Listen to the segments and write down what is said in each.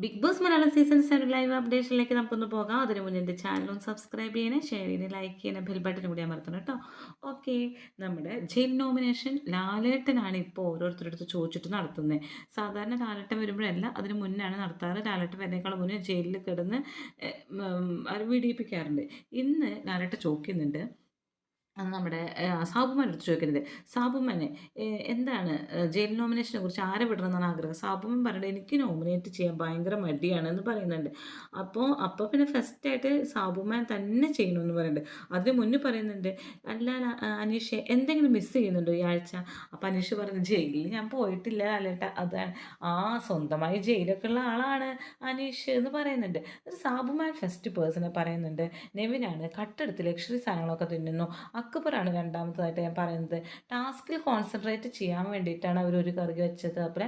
Big Boss Malayalam season 7 live അപ്ഡേഷനിലേക്ക് നമുക്കൊന്ന് പോകാം. അതിന് മുന്നേ എൻ്റെ ചാനലും സബ്സ്ക്രൈബ് ചെയ്യണേ, ഷെയർ ചെയ്യണേ, ലൈക്ക് ചെയ്യണേ, ബെൽ ബട്ടൺ കൂടി അമർത്തണം കേട്ടോ. ഓക്കെ, നമ്മുടെ ജയിൽ നോമിനേഷൻ ലാലേട്ടനാണ് ഇപ്പോൾ ഓരോരുത്തരുടെ അടുത്ത് ചോദിച്ചിട്ട് നടത്തുന്നത്. സാധാരണ ലാലേട്ടൻ വരുമ്പോഴല്ല, അതിന് മുന്നാണ് നടത്താറ്. ലാലേട്ടൻ വരുന്നേക്കാളും മുന്നേ ജയിലിൽ കിടന്ന് അത് വിടിയിപ്പിക്കാറുണ്ട്. ഇന്ന് ലാലേട്ടൻ ചോദിക്കുന്നുണ്ട്. നമ്മുടെ സാബുമാൻ്റെ അടുത്ത് ചോദിക്കുന്നത്, സാബുമാനെ എന്താണ് ജയിൽ നോമിനേഷനെ കുറിച്ച് ആരെ വിടണമെന്നാണ് ആഗ്രഹം? സാബുമാൻ പറയുന്നത് എനിക്ക് നോമിനേറ്റ് ചെയ്യാൻ ഭയങ്കര മടിയാണെന്ന് പറയുന്നുണ്ട്. അപ്പോൾ പിന്നെ ഫസ്റ്റായിട്ട് സാബുമാൻ തന്നെ ചെയ്യണമെന്ന് പറയുന്നുണ്ട്. അതിന് മുന്നേ പറയുന്നുണ്ട്, അല്ല അനീഷ് എന്തെങ്കിലും മിസ് ചെയ്യുന്നുണ്ടോ ഈ ആഴ്ച? അപ്പോൾ അനീഷ് പറഞ്ഞു, ജയിലിൽ ഞാൻ പോയിട്ടില്ല ലാലേട്ട, അതാണ്. സ്വന്തമായി ജയിലൊക്കെ ഉള്ള ആളാണ് അനീഷ് എന്ന് പറയുന്നുണ്ട്. സാബുമാൻ ഫസ്റ്റ് പേഴ്സണെ പറയുന്നുണ്ട്, നെവിനാണ് കട്ടെടുത്ത് ലക്ഷറി സാധനങ്ങളൊക്കെ തിന്നുന്നു. അക്ബറാണ് രണ്ടാമത്തതായിട്ട് ഞാൻ പറയുന്നത്. ടാസ്കിൽ കോൺസെൻട്രേറ്റ് ചെയ്യാൻ വേണ്ടിയിട്ടാണ് അവർ ഒരു കറി വെച്ചത്. അതുപോലെ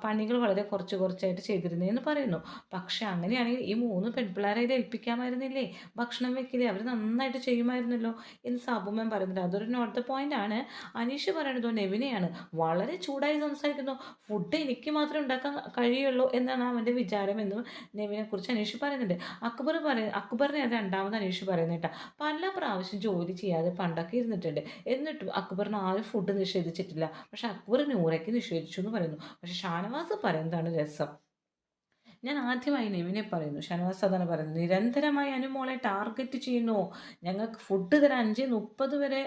പണികൾ വളരെ കുറച്ച് കുറച്ചായിട്ട് ചെയ്തിരുന്നതെന്ന് പറയുന്നു. പക്ഷെ അങ്ങനെയാണെങ്കിൽ ഈ 3 പെൺപിള്ളേരെ ഏൽപ്പിക്കാമായിരുന്നില്ലേ ഭക്ഷണം വെക്കില്ലേ? അവർ നന്നായിട്ട് ചെയ്യുമായിരുന്നല്ലോ എന്ന് സാബുമാൻ പറയുന്നുണ്ട്. അതൊരു നോട്ട് ദ പോയിന്റ് ആണ്. അനീഷ് പറയണതോ നെവിനെയാണ്. വളരെ ചൂടായി സംസാരിക്കുന്നു. ഫുഡ് എനിക്ക് മാത്രമേ ഉണ്ടാക്കാൻ കഴിയുള്ളൂ എന്നാണ് അവൻ്റെ വിചാരമെന്നും നെവിനെ കുറിച്ച് അനീഷ് പറയുന്നുണ്ട്. അക്ബറിനെ രണ്ടാമത് അനീഷ് പറയുന്നത് കേട്ടോ. പല പ്രാവശ്യം ജോലി ചെയ്യാതെ പണ്ടൊക്കെ ഇരുന്നിട്ടുണ്ട്. എന്നിട്ടും അക്ബറിന് ആരും ഫുഡ് നിഷേധിച്ചിട്ടില്ല. പക്ഷെ അക്ബർ നൂറയ്ക്ക് നിഷേധിച്ചു എന്ന് പറയുന്നു. പക്ഷെ ഷാനവാസ് പറയുന്നതാണ് രസം. ഞാൻ ആദ്യമായി നെവിനെ പറയുന്നു. ഷാനവാസ് അതാണ് പറയുന്നത്. നിരന്തരമായി അനുമോളെ ടാർഗറ്റ് ചെയ്യുന്നു. ഞങ്ങൾക്ക് ഫുഡ് തരാൻ 5:30 വരെ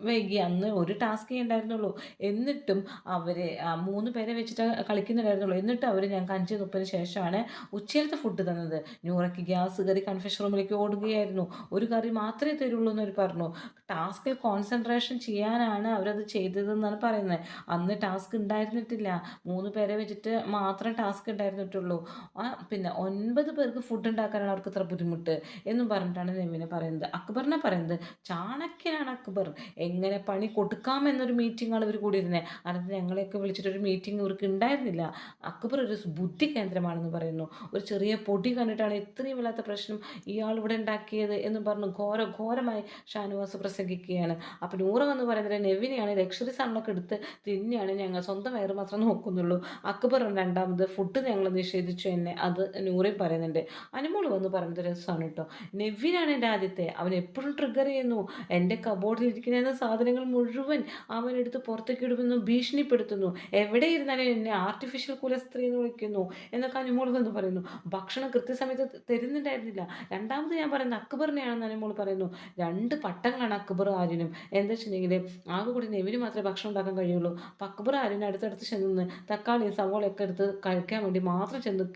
വൈകി. അന്ന് ഒരു ടാസ്കേ ഉണ്ടായിരുന്നുള്ളൂ. എന്നിട്ടും അവർ 3 പേരെ വെച്ചിട്ട് കളിക്കുന്നുണ്ടായിരുന്നുള്ളൂ. എന്നിട്ടും അവർ ഞങ്ങൾക്ക് 5:30 ശേഷമാണ് ഉച്ചയിലത്തെ ഫുഡ് തന്നത്. നൂറയ്ക്ക് ഗ്യാസ് കയറി കൺഫെഷൻ റൂമിലേക്ക് ഓടുകയായിരുന്നു. ഒരു കറി മാത്രമേ തരുള്ളൂ എന്നവർ പറഞ്ഞു. ടാസ്കിൽ കോൺസെൻട്രേഷൻ ചെയ്യാനാണ് അവരത് ചെയ്തതെന്നാണ് പറയുന്നത്. അന്ന് ടാസ്ക് ഉണ്ടായിരുന്നിട്ടില്ല. 3 പേരെ വെച്ചിട്ട് മാത്രം ടാസ്ക് ഉണ്ടായിരുന്നിട്ടുള്ളൂ. പിന്നെ 9 പേർക്ക് ഫുഡ് ഉണ്ടാക്കാനാണ് അവർക്ക് ഇത്ര ബുദ്ധിമുട്ട് എന്നും പറഞ്ഞിട്ടാണ് നെവിനെ പറയുന്നത്. അക്ബറിനെ പറയുന്നത്, ചാണക്യനാണ് അക്ബർ. എങ്ങനെ പണി കൊടുക്കാമെന്നൊരു മീറ്റിംഗാണ് ഇവർ കൂടിയിരുന്നത്. അതായത് ഞങ്ങളെയൊക്കെ വിളിച്ചിട്ടൊരു മീറ്റിംഗ് ഇവർക്ക് ഉണ്ടായിരുന്നില്ല. അക്ബർ ഒരു ബുദ്ധി കേന്ദ്രമാണെന്ന് പറയുന്നു. ഒരു ചെറിയ പൊടി കണ്ടിട്ടാണ് ഇത്രയും വല്ലാത്ത പ്രശ്നം ഇയാൾ ഇവിടെ ഉണ്ടാക്കിയത് എന്ന് പറഞ്ഞു ഘോരമായി ഷാനവാസ് പ്രസംഗിക്കുകയാണ്. അപ്പോൾ നൂറ വന്ന് പറയുന്നത്, നെവിനെയാണ് ലക്ഷറി സാധനങ്ങളൊക്കെ എടുത്ത് തിന്നെയാണ്, ഞങ്ങൾ സ്വന്തം വയറ് മാത്രം നോക്കുന്നുള്ളൂ. അക്ബർ രണ്ടാമത് ഫുഡ് ഞങ്ങൾ നിഷേധിച്ചു എന്നെ, അത് നൂറയും പറയുന്നുണ്ട്. അനുമോൾ വന്ന് പറയുന്നത് രസമാണ് കേട്ടോ. നെവിനാണ് എൻ്റെ ആദ്യത്തെ. അവൻ എപ്പോഴും ട്രിഗർ ചെയ്യുന്നു. എൻ്റെ കബോർഡിൽ ഇരിക്കുന്ന സാധനങ്ങൾ മുഴുവൻ അവനെടുത്ത് പുറത്തേക്ക് ഇടുമെന്ന് ഭീഷണിപ്പെടുത്തുന്നു. എവിടെ ഇരുന്നാലും എന്നെ ആർട്ടിഫിഷ്യൽ കുലസ്ത്രീ എന്ന് വിളിക്കുന്നു എന്നൊക്കെ അനുമോൾ വന്ന് പറയുന്നു. ഭക്ഷണം കൃത്യസമയത്ത് തരുന്നുണ്ടായിരുന്നില്ല. രണ്ടാമത് ഞാൻ പറയുന്നത് അക്ബറിനെയാണെന്ന് അനുമോൾ പറയുന്നു. 2 പട്ടങ്ങളാണ് അക്ബർ ആര്യനും. എന്താ വെച്ചിട്ടുണ്ടെങ്കിൽ ആകെ കൂടി നെവിന് മാത്രമേ ഭക്ഷണം ഉണ്ടാക്കാൻ കഴിയുള്ളൂ. അപ്പോൾ അക്ബർ ആര്യനും അടുത്തടുത്ത് ചെന്ന് തക്കാളി സവോളയൊക്കെ എടുത്ത് കഴിക്കാൻ വേണ്ടി മാത്രം ചെന്ന്